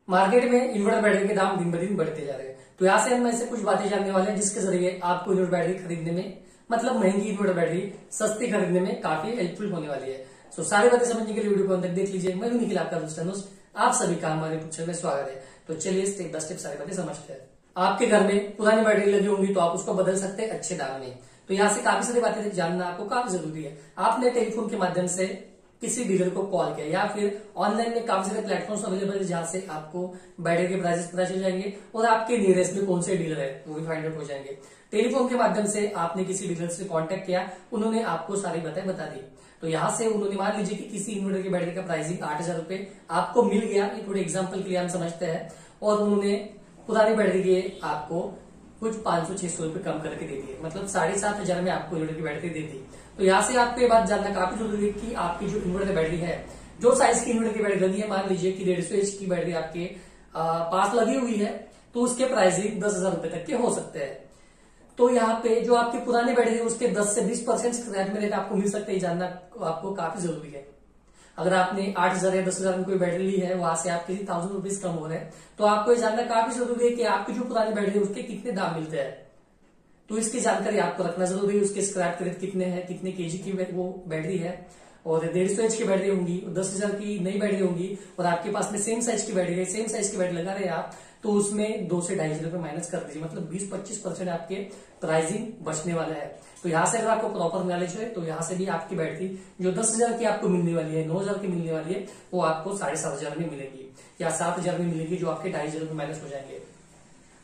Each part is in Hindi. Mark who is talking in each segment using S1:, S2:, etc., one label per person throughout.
S1: मार्केट में इन्वर्टर बैटरी के दाम दिन ब दिन बढ़ते जा रहे हैं। तो यहाँ से हम ऐसे कुछ बातें जानने वाले हैं जिसके जरिए आपको इन्वर्टर बैटरी खरीदने में, मतलब महंगी इन्वर्टर बैटरी सस्ती खरीदने में काफी हेल्पफुल होने वाली है। सो सारी बातें समझने के लिए वीडियो को अंत तक देख लीजिए। मैं हूं निखिल, आपका दोस्त। आप सभी का हमारे चैनल में स्वागत है। तो चलिए स्टेप बाय स्टेप सारी बातें समझते हैं। आपके घर में पुरानी बैटरी लगी होंगी तो आप उसको बदल सकते हैं अच्छे दाम में। तो यहाँ से काफी सारी बातें जानना आपको काफी जरूरी है। आपने टेलीफोन के माध्यम से किसी डीलर को कॉल किया या फिर ऑनलाइन में काफी सारे प्लेटफॉर्म्स अवेलेबल है जहां से आपको बैटरी के प्राइसेस पता चल जाएंगे और आपके नियरेस्ट में कौन से डीलर है वो भी फाइंड आउट हो जाएंगे। टेलीफोन के माध्यम से आपने किसी डीलर से कांटेक्ट किया, उन्होंने आपको सारी बातें बता दी। तो यहाँ से उन्होंने मान लीजिए कि किसी इन्वर्टर की बैटरी का प्राइसिंग 8,000 रुपए आपको मिल गया, ये थोड़े एग्जाम्पल के लिए हम समझते हैं, और उन्होंने पुरानी बैटरी के आपको कुछ 500-600 रुपए कम करके दे दिए, मतलब 7,500 में आपको इन्वर्टर की बैटरी दे दी। तो यहाँ से आपको ये बात जानना काफी जरूरी है कि आपकी जो इन्वर्टर बैटरी है, जो साइज की इन्वर्टर की बैटरी लगी है, मान लीजिए कि 150 एच की बैटरी आपके पास लगी हुई है, तो उसके प्राइसिंग 10,000 रुपए तक के हो सकते हैं। तो यहाँ पे जो आपकी पुरानी बैटरी है उसके 10 से 20% स्क्रैप में रेट आपको मिल सकते हैं, जानना आपको काफी जरूरी है। अगर आपने 8,000 या 10,000 में कोई बैटरी ली है, वहां से आपके 1,000 रुपीज कम हो रहे हैं, तो आपको ये जानना काफी जरूरी है कि आपकी जो पुरानी बैटरी है उसके कितने दाम मिलते हैं। तो इसकी जानकारी आपको रखना जरूरी है। उसके स्क्रैप रेट कितने हैं, कितने केजी की वो बैटरी है, और 150 एच की बैटरी होंगी, 10,000 की नई बैटरी होंगी, और आपके पास में सेम साइज की बैटरी है, सेम साइज की बैटरी लगा रहे हैं आप, तो उसमें 2 से 2.5 रुपए माइनस कर दीजिए, मतलब 20-25% आपके प्राइसिंग बचने वाला है। तो यहाँ से अगर आपको प्रॉपर नॉलेज है तो यहाँ से भी आपकी बैटरी जो 10,000 की आपको मिलने वाली है, 9,000 की मिलने वाली है, वो आपको 7,500 में मिलेगी या 7,000 में मिलेगी, जो आपके 2.5 रुपए माइनस हो जाएंगे।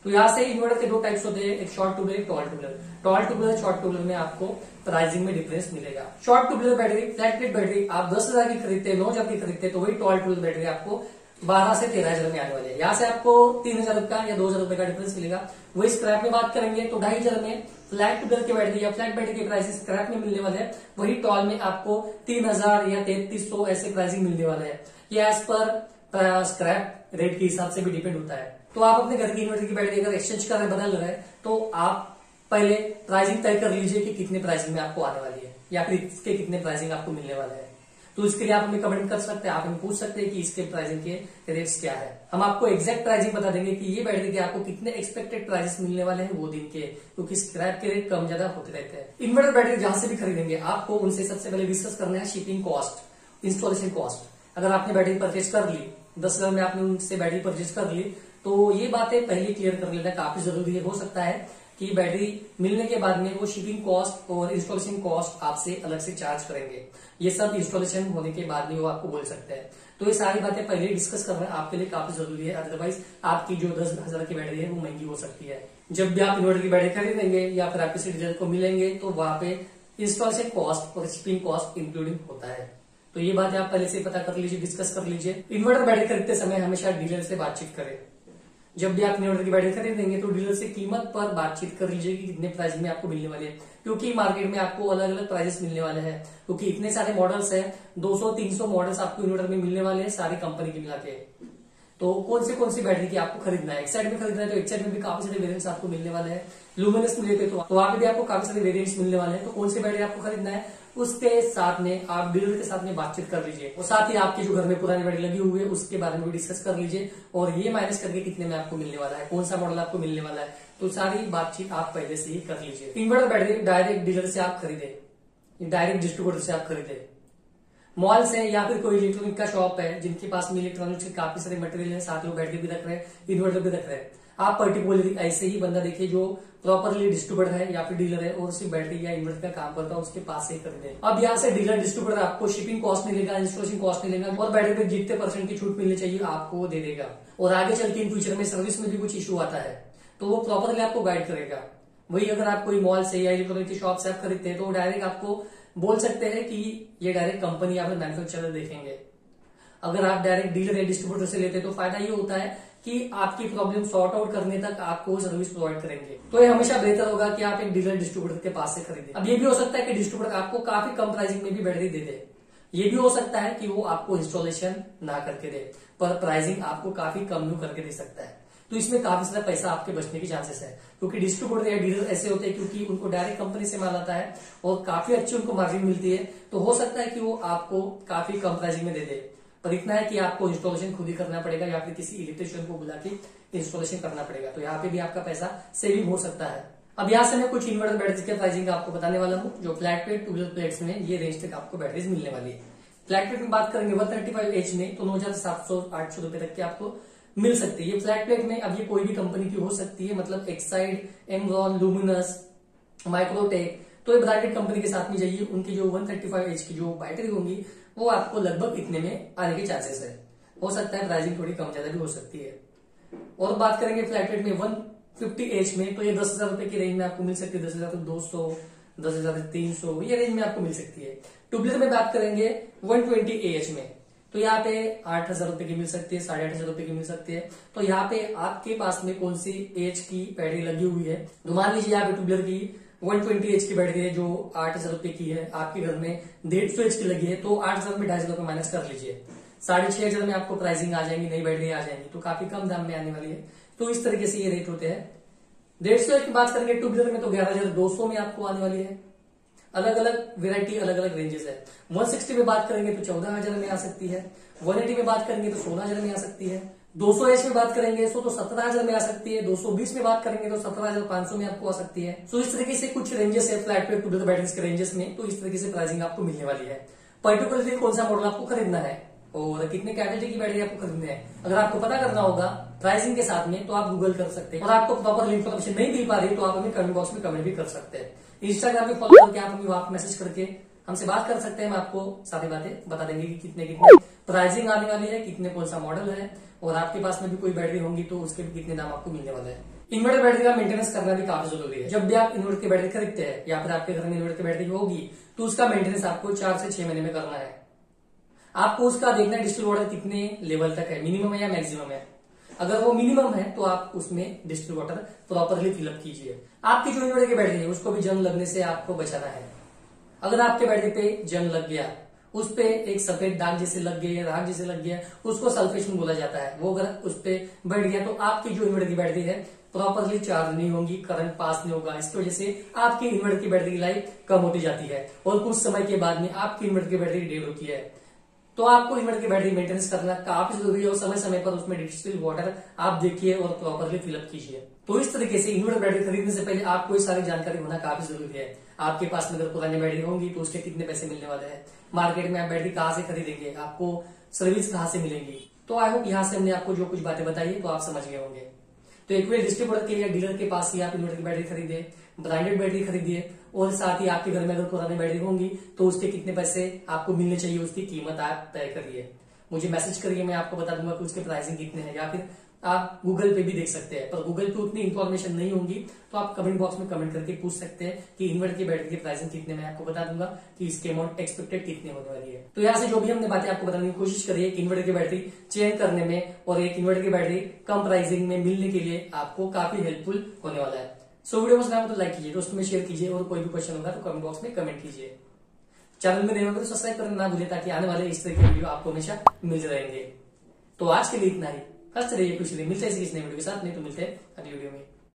S1: तो यहाँ से इन्वर्टर के 2 टाइप्स होते हैं, एक शॉर्ट ट्यूबलर, एक tall tubular. Tall tubular, short tubular में आपको प्राइसिंग में डिफरेंस मिलेगा। Short tubular battery, flat plate battery आप 10,000 की खरीदते हैं, 9,000 की खरीदते हैं, तो वही टॉल ट्यूबलर बैटरी आपको 12 से 13,000 में आने वाली है। यहाँ से आपको 3,000 रुपए या 2,000 रुपए का डिफरेंस मिलेगा। वही स्क्रैप में बात करेंगे तो 2,500 में फ्लैट ट्यूबलर की बैटरी या फ्लैट बैटरी के प्राइस स्क्रैप में मिलने वाले हैं, वही टॉल में आपको 3,000 या 3,300 ऐसे प्राइसिंग मिलने वाले हैं। ये एज पर स्क्रैप रेट के हिसाब से भी डिपेंड होता है। तो आप अपने घर की इन्वर्टर की बैटरी अगर एक्सचेंज कर रहे, बदल रहे हैं, तो आप पहले प्राइसिंग तय कर लीजिए कि कितने प्राइसिंग में आपको आने वाली है या फिर इसके कितने प्राइसिंग आपको मिलने वाले हैं। तो इसके लिए आप हमें कमेंट कर सकते हैं, आप हमें पूछ सकते हैं कि इसके प्राइसिंग के रेट्स क्या है। हम आपको एग्जैक्ट प्राइसिंग बता देंगे कि ये बैटरी के आपको कितने एक्सपेक्टेड प्राइसेस मिलने वाले हैं वो दिन के, क्योंकि स्क्रैप के रेट कम ज्यादा होते रहते हैं। इन्वर्टर बैटरी जहां से भी खरीदेंगे आपको उनसे सबसे पहले डिस्कस करना है शिपिंग कॉस्ट, इंस्टॉलेशन कॉस्ट। अगर आपने बैटरी परचेज कर ली, 10,000 में आपने उनसे बैटरी परचेज कर ली, तो ये बातें पहले क्लियर कर लेना काफी जरूरी है। हो सकता है कि बैटरी मिलने के बाद में वो शिपिंग कॉस्ट और इंस्टॉलेशन कॉस्ट आपसे अलग से चार्ज करेंगे। ये सब इंस्टॉलेशन होने के बाद में वो आपको बोल सकते हैं। तो ये सारी बातें पहले डिस्कस करना आपके लिए काफी जरूरी है, अदरवाइज आपकी जो 10,000 की बैटरी है वो महंगी हो सकती है। जब भी आप इन्वर्टर की बैटरी खरीदेंगे या फिर आप किसी डीलर को मिलेंगे तो वहां पे इंस्टॉलेशन कॉस्ट और शिपिंग कॉस्ट इंक्लूडिंग होता है। तो ये बातें आप पहले से पता कर लीजिए, डिस्कस कर लीजिए। इन्वर्टर बैटरी खरीदते समय हमेशा डीलर से बातचीत करें। जब भी आप इन्वर्टर की बैटरी खरीदेंगे तो डीलर से कीमत पर बातचीत कर लीजिए कि कितने प्राइस में आपको मिलने वाले हैं, क्योंकि मार्केट में आपको अलग अलग प्राइसेस मिलने वाले हैं, क्योंकि इतने सारे मॉडल्स हैं, 200-300 मॉडल्स आपको इन्वर्टर में मिलने वाले हैं सारी कंपनी के मिला के। तो कौन सी बैटरी की आपको खरीदना है, एक साइड में खरीदना है तो एक साइड में भी काफी सारे वेरिएंट्स आपको मिलने वाले हैं। लुमिनस में लेते तो वहां पे भी आपको काफी सारे वेरिएंट्स मिलने वाले हैं। तो कौन सी बैटरी आपको खरीदना है उसके साथ में आप डीलर के साथ में बातचीत कर लीजिए, और साथ ही आपके जो घर में पुरानी बैटरी लगी हुई है उसके बारे में भी डिस्कस कर लीजिए, और ये माइनस करके कितने में आपको मिलने वाला है, कौन सा मॉडल आपको मिलने वाला है, तो सारी बातचीत आप पहले से ही कर लीजिए। इन्वर्टर बैटरी डायरेक्ट डीलर से आप खरीदे, डायरेक्ट डिस्ट्रीब्यूटर से आप खरीदे, मॉल से या फिर कोई इलेक्ट्रॉनिक का शॉप है जिनके पास में इलेक्ट्रॉनिक्स के काफी सारे मटेरियल है, साथ में बैटरी भी रख रहे हैं, इन्वर्टर भी रख रहे हैं। आप पर्टिकुलरली ऐसे ही बंदा देखिए जो प्रॉपरली डिस्ट्रीब्यूटर है या फिर डीलर है और सिर्फ बैटरी या इन्वर्टर का काम करता है, उसके पास से खरीदे। अब यहाँ से डीलर डिस्ट्रीब्यूटर आपको शिपिंग कॉस्ट नहीं लेगा, इंस्टॉलेशन कॉस्ट नहीं लेगा, और बैटरी पे जितने % की छूट मिलनी चाहिए आपको वो दे देगा। और आगे चल के इन फ्यूचर में सर्विस में भी कुछ इशू आता है तो वो प्रॉपरली आपको गाइड करेगा। वही अगर आप कोई मॉल से या इलेक्ट्रॉनिक की शॉप से आप खरीदते हैं तो डायरेक्ट आपको बोल सकते हैं कि ये डायरेक्ट कंपनी या फिर मैन्युफैक्चरर देखेंगे। अगर आप डायरेक्ट डीलर या डिस्ट्रीब्यूटर से लेते हैं तो फायदा ये होता है कि आपकी प्रॉब्लम सॉर्ट आउट करने तक आपको सर्विस प्रोवाइड करेंगे। तो ये हमेशा बेहतर होगा कि आप एक डीलर डिस्ट्रीब्यूटर के पास से खरीदें। अब ये भी हो सकता है कि डिस्ट्रीब्यूटर आपको काफी कम प्राइसिंग में भी बैटरी दे दे, ये भी हो सकता है कि वो आपको इंस्टॉलेशन ना करके दे पर प्राइसिंग आपको काफी कम करके दे सकता है। तो इसमें काफी सारा पैसा आपके बचने की चांसेस है, क्योंकि डिस्ट्रीब्यूटर या डीलर ऐसे होते हैं क्योंकि उनको डायरेक्ट कंपनी से माल आता है और काफी अच्छी उनको मार्जिन मिलती है, तो हो सकता है कि वो आपको काफी कम प्राइसिंग में दे दे। पर इतना है कि आपको इंस्टॉलेशन खुद ही करना पड़ेगा या फिर किसी इलेक्ट्रिशियन को बुला के इंस्टॉलेशन करना पड़ेगा। तो यहाँ पे भी आपका पैसा सेविंग हो सकता है। अब यहाँ से मैं कुछ इन्वर्टर बैटरीज के प्राइसिंग आपको बताने वाला हूँ, जो फ्लैट प्लेट ट्यूबुलर प्लेट्स में ये रेंज तक आपको बैटरीज मिलने वाली है। फ्लैट प्लेट में बात करेंगे 135H में तो 9,700-800 रुपए तक के आपको मिल सकती है। ये फ्लैट प्लेट में अब ये कोई भी कंपनी की हो सकती है, मतलब एक्साइड, एमरॉन, लुमिनस, माइक्रोटेक, तो ये ब्रांडेड कंपनी के साथ में जाइए। उनकी जो 135H की जो बैटरी होंगी वो आपको लगभग इतने में आने के चांसेस है। हो सकता है प्राइसिंग थोड़ी कम ज्यादा भी हो सकती है। और बात करेंगे फ्लैट रेट में 150H में तो ये 10,000 रुपए की रेंज में आपको मिल सकती है। 10,200, 10,300 ये रेंज में आपको मिल सकती है। ट्यूबलर में बात करेंगे 120AH में तो यहाँ पे 8,000 रुपए की मिल सकती है, 8,500 रुपए की मिल सकती है। तो यहाँ पे आपके पास में कौन सी एच की बैटरी लगी हुई है, तो मान लीजिए यहाँ पे ट्यूबलर की 120H की बैटरी है जो 8,000 रुपए की है, आपके घर में 150H की लगी है, तो 8,000 में 2,500 रुपए माइनस कर लीजिए, 6,500 में आपको प्राइसिंग आ जाएंगी, नई बैटरी आ जाएंगी, तो काफी कम दाम में आने वाली है। तो इस तरीके से ये रेट होते हैं। 150H की बात करेंगे ट्यूबलर में तो 11,200 में आपको आने वाली है। अलग अलग वेरायटी, अलग अलग रेंजेस है। 160 में बात करेंगे तो 14,000 में आ सकती है। 180 में बात करेंगे तो 16,000 में आ सकती है। 200H में बात करेंगे तो 17,000 में आ सकती है। 220 में बात करेंगे तो 17,500 में आपको आ सकती है। तो इस तरीके से कुछ रेंजेस है फ्लैट प्लेट ट्यूबलर बैटरीज के रेंजेस में। तो इस तरीके से प्राइसिंग आपको मिलने वाली है। पर्टिकुलरली कौन सा मॉडल आपको खरीदना है और कितने कैपेसिटी की बैटरी आपको खरीदनी है, अगर आपको पता करना होगा प्राइसिंग के साथ में तो आप गूगल कर सकते हैं। और आपको प्रॉपर इन्फॉर्मेशन नहीं मिल पा रही तो आप हमें कमेंट बॉक्स में कमेंट भी कर सकते हैं। इंस्टाग्राम पे फॉलो करके आप हमें वहां मैसेज करके हमसे बात कर सकते हैं। हम आपको सारी बातें बता देंगे कि कितने कितने प्राइसिंग आने वाली है, कितने कौन सा मॉडल है, और आपके पास में भी कोई बैटरी होंगी तो उसके भी कितने दाम आपको मिलने वाले हैं। इन्वर्टर बैटरी का मेंटेनेंस करना भी काफी जरूरी है। जब भी आप इन्वर्टर की बैटरी खरीदते हैं या फिर आपके घर में इन्वर्टर की बैटरी होगी तो उसका मेंटेनेंस आपको 4 से 6 महीने में करना है। आपको उसका देखना है डिस्टिल वाटर कितने लेवल तक है, मिनिमम है या मैक्सिमम है। अगर वो मिनिमम है तो आप उसमें डिस्टिल वाटर प्रॉपरली फिलअप कीजिए। आपकी जो इन्वर्टर की बैटरी है उसको भी जंग लगने से आपको बचाना है। अगर आपके बैटरी पे जंग लग गया, उस पे एक सफेद दाग जैसे लग गया या राख जैसे लग गया, उसको सल्फेशन बोला जाता है। वो अगर उस पे बढ़ गया तो आपकी जो इन्वर्टर की बैटरी है प्रॉपरली चार्ज नहीं होगी, करंट पास नहीं होगा। इसकी वजह से आपकी इन्वर्टर की बैटरी की लाइफ कम होती जाती है और कुछ समय के बाद में आपकी इन्वर्टर की बैटरी डेड होती है। तो आपको इन्वर्टर की बैटरी मेंटेनेंस करना काफी जरूरी है और समय समय पर उसमें डिस्टिल वाटर आप देखिए और प्रॉपरली फिलअप कीजिए। तो इस तरीके से इन्वर्टर बैटरी खरीदने से पहले आपको ये सारी जानकारी होना काफी जरूरी है। आपके पास में अगर पुरानी बैटरी होंगी तो उसके कितने पैसे मिलने वाले हैं, मार्केट में आप बैटरी कहाँ से खरीदेंगे, आपको सर्विस कहाँ से मिलेंगी। तो आई होप यहाँ से हमने आपको जो कुछ बातें बताई तो आप समझ गए होंगे। तो एक डिस्ट्रीब्यूटर के या डीलर के पास ही आप इन्वर्टर की बैटरी खरीदे, ब्रांडेड बैटरी खरीदिए, और साथ ही आपके घर में अगर पुरानी बैटरी होंगी तो उसके कितने पैसे आपको मिलने चाहिए उसकी कीमत आप तय करिए। मुझे मैसेज करिए, मैं आपको बता दूंगा कि उसके प्राइसिंग कितने हैं, या फिर आप गूगल पे भी देख सकते हैं। पर गूगल पे उतनी इन्फॉर्मेशन नहीं होगी तो आप कमेंट बॉक्स में कमेंट करके पूछ सकते हैं कि इन्वर्टर की बैटरी की प्राइसिंग कितने में, आपको बता दूंगा कि इसके अमाउंट एक्सपेक्टेड कितने होने वाली है। तो यहाँ से जो भी हमने बातें आपको बताने की कोशिश करी है कि इन्वर्टर की बैटरी चेंज करने में और एक इन्वर्टर की बैटरी कम प्राइसिंग में मिलने के लिए आपको काफी हेल्पफुल होने वाला है। सो वीडियो पसंद आया तो लाइक कीजिए, दोस्तों में शेयर कीजिए, और कोई भी क्वेश्चन होगा तो कमेंट बॉक्स में कमेंट कीजिए। चैनल में नए होंगे तो सब्सक्राइब करना ना भूलिए ताकि आने वाले इस तरह के वीडियो आपको हमेशा मिलते रहेंगे। तो आज के लिए इतना ही। हंसते रहिए, खुश रहिए, मिलते हैं इसी नए वीडियो के साथ, नहीं तो मिलते हैं अगली वीडियो में।